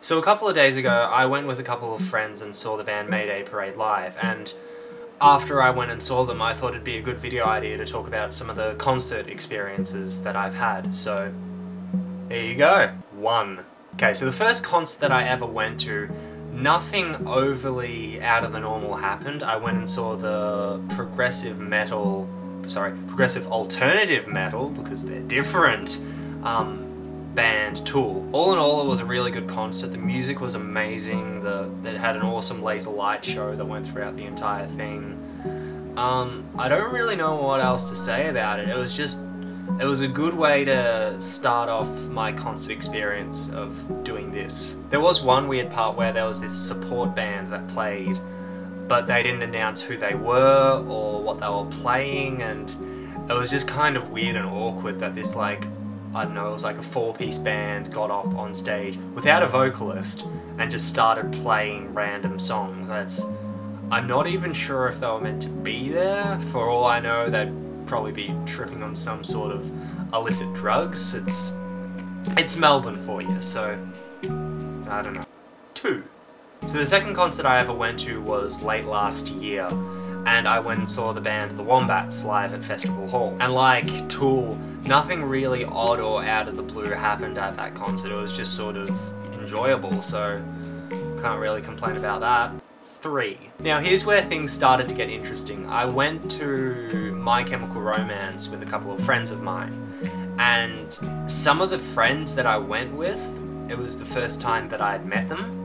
So a couple of days ago, I went with a couple of friends and saw the band Mayday Parade live, and after I went and saw them, I thought it'd be a good video idea to talk about some of the concert experiences that I've had, so here you go. 1. Okay, so the first concert that I ever went to, nothing overly out of the normal happened. I went and saw the progressive alternative metal, because they're different, band Tool. All in all, it was a really good concert. The music was amazing. It had an awesome laser light show that went throughout the entire thing. I don't really know what else to say about it. It was a good way to start off my concert experience of doing this. There was one weird part where there was this support band that played, but they didn't announce who they were or what they were playing, and it was just kind of weird and awkward that this, like, I don't know, it was like a 4-piece band got up on stage without a vocalist and just started playing random songs. I'm not even sure if they were meant to be there. For all I know, they'd probably be tripping on some sort of illicit drugs. It's Melbourne for you, so I don't know. 2. So the second concert I ever went to was late last year, and I went and saw the band The Wombats live at Festival Hall. And like Tool, nothing really odd or out of the blue happened at that concert. It was just sort of enjoyable, so can't really complain about that. 3. Now here's where things started to get interesting. I went to My Chemical Romance with a couple of friends of mine, and some of the friends that I went with, it was the first time that I had met them.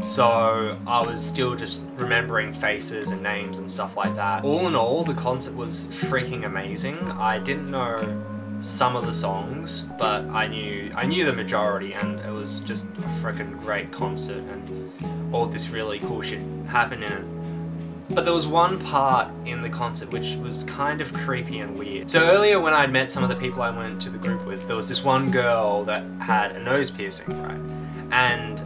So I was still just remembering faces and names and stuff like that. All in all, the concert was freaking amazing. I didn't know some of the songs, but I knew the majority, and it was just a freaking great concert, and all this really cool shit happened in it. But there was one part in the concert which was kind of creepy and weird. So earlier when I'd met some of the people I went to the group with, there was this one girl that had a nose piercing, right? And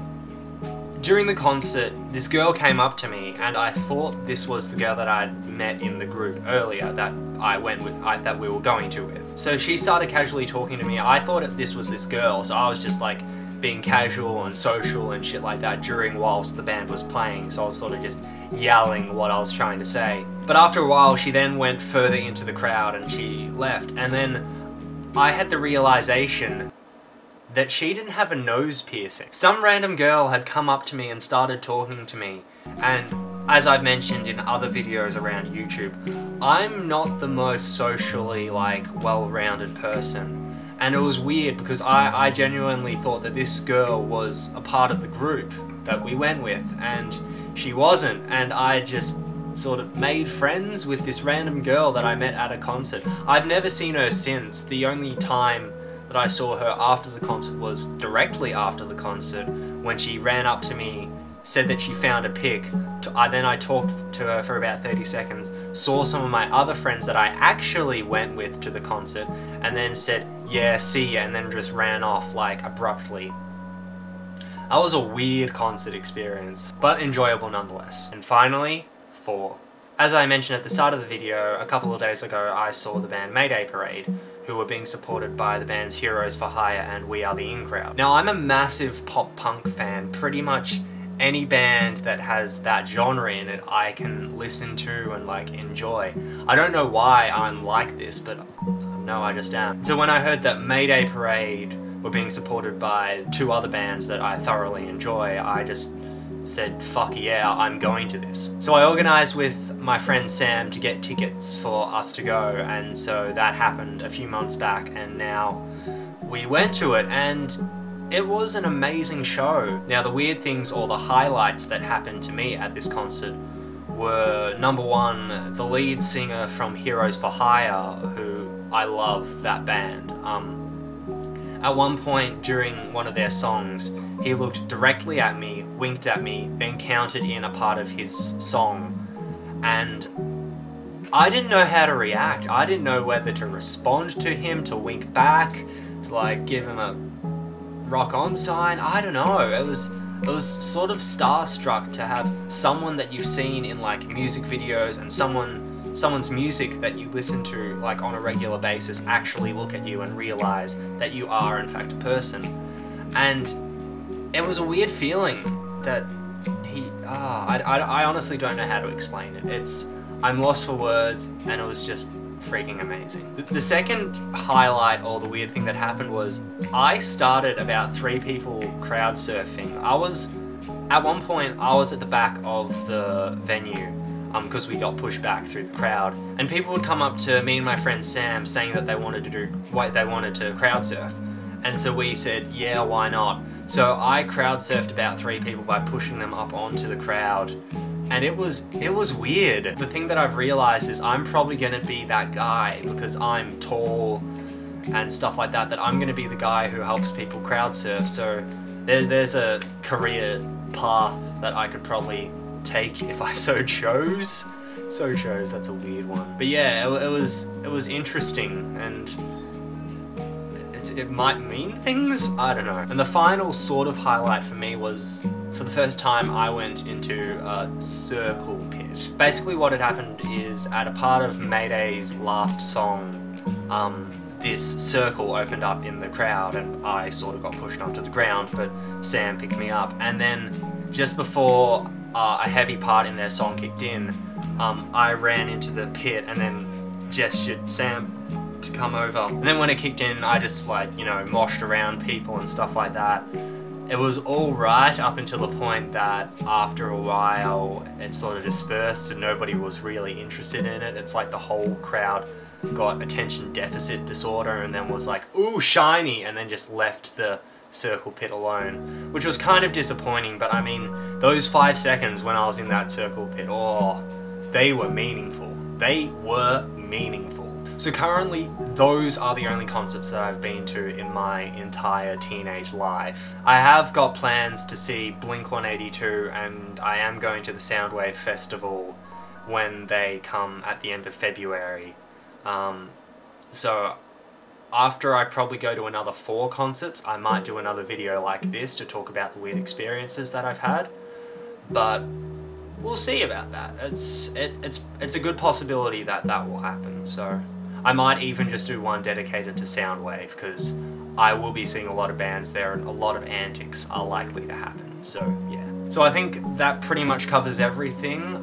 during the concert, this girl came up to me, and I thought this was the girl that I'd met in the group earlier that I went with, that we were going to with. So she started casually talking to me. I thought this was this girl, so I was just like being casual and social and shit like that whilst the band was playing, so I was sort of just yelling what I was trying to say. But after a while, she then went further into the crowd and she left, and then I had the realization that she didn't have a nose piercing. Some random girl had come up to me and started talking to me, and as I've mentioned in other videos around YouTube, I'm not the most socially, like, well-rounded person. And it was weird because I genuinely thought that this girl was a part of the group that we went with, and she wasn't, and I just sort of made friends with this random girl that I met at a concert. I've never seen her since. The only time that I saw her after the concert was directly after the concert, when she ran up to me, said that she found a pic. Then I talked to her for about 30 seconds, saw some of my other friends that I actually went with to the concert, and then said, yeah, see ya, and then just ran off, like, abruptly. That was a weird concert experience, but enjoyable nonetheless. And finally, 4. As I mentioned at the start of the video, a couple of days ago I saw the band Mayday Parade, who were being supported by the bands Heroes for Hire and We Are the In Crowd. Now, I'm a massive pop-punk fan. Pretty much any band that has that genre in it I can listen to and, like, enjoy. I don't know why I'm like this, but no, I just am. So when I heard that Mayday Parade were being supported by 2 other bands that I thoroughly enjoy, I just said, fuck yeah, I'm going to this. So I organised with my friend Sam to get tickets for us to go, and so that happened a few months back, and now we went to it, and it was an amazing show. Now the weird things, or the highlights that happened to me at this concert, were number 1, the lead singer from Heroes for Hire, who I love that band. At one point during one of their songs, he looked directly at me, winked at me, then counted in a part of his song, and I didn't know how to react. I didn't know whether to respond to him, to wink back, to, like, give him a rock on sign. I don't know. It was sort of starstruck to have someone that you've seen in, like, music videos and someone's music that you listen to, like, on a regular basis actually look at you and realize that you are in fact a person. And it was a weird feeling that I honestly don't know how to explain it. I'm lost for words, and it was just freaking amazing. The second highlight, or the weird thing that happened, was I started about 3 people crowd surfing. At one point, I was at the back of the venue, because we got pushed back through the crowd, and people would come up to me and my friend Sam saying that they wanted to crowd surf, and so we said, yeah, why not? So I crowd surfed about 3 people by pushing them up onto the crowd, and it was weird. The thing that I've realized is I'm probably gonna be that guy, because I'm tall and stuff like that, I'm gonna be the guy who helps people crowd surf. So there's a career path that I could probably take if I so chose. That's a weird one. But yeah, it was interesting, and it might mean things, I don't know. And the final sort of highlight for me was, for the first time, I went into a circle pit. Basically what had happened is, at a part of Mayday's last song, this circle opened up in the crowd and I sort of got pushed onto the ground, but Sam picked me up. And then just before a heavy part in their song kicked in, I ran into the pit and then gestured Sam to come over. And then when it kicked in, I just, like, you know, moshed around people and stuff like that. It was all right up until the point that after a while it sort of dispersed and nobody was really interested in it. It's like the whole crowd got attention deficit disorder and then was like, ooh, shiny, and then just left the circle pit alone, which was kind of disappointing. But I mean, those 5 seconds when I was in that circle pit, oh, they were meaningful. So currently, those are the only concerts that I've been to in my entire teenage life. I have got plans to see Blink-182, and I am going to the Soundwave Festival when they come at the end of February. So after I probably go to another 4 concerts, I might do another video like this to talk about the weird experiences that I've had. But we'll see about that. It's a good possibility that that will happen. So I might even just do one dedicated to Soundwave, because I will be seeing a lot of bands there and a lot of antics are likely to happen. So yeah. So I think that pretty much covers everything.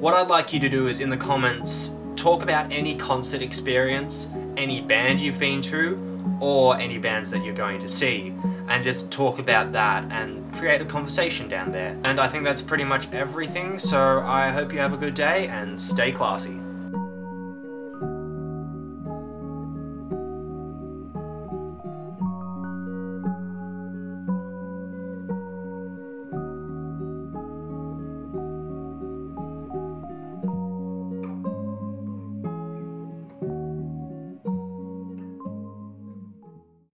What I'd like you to do is, in the comments, talk about any concert experience, any band you've been to, or any bands that you're going to see, and just talk about that and create a conversation down there. And I think that's pretty much everything, so I hope you have a good day and stay classy.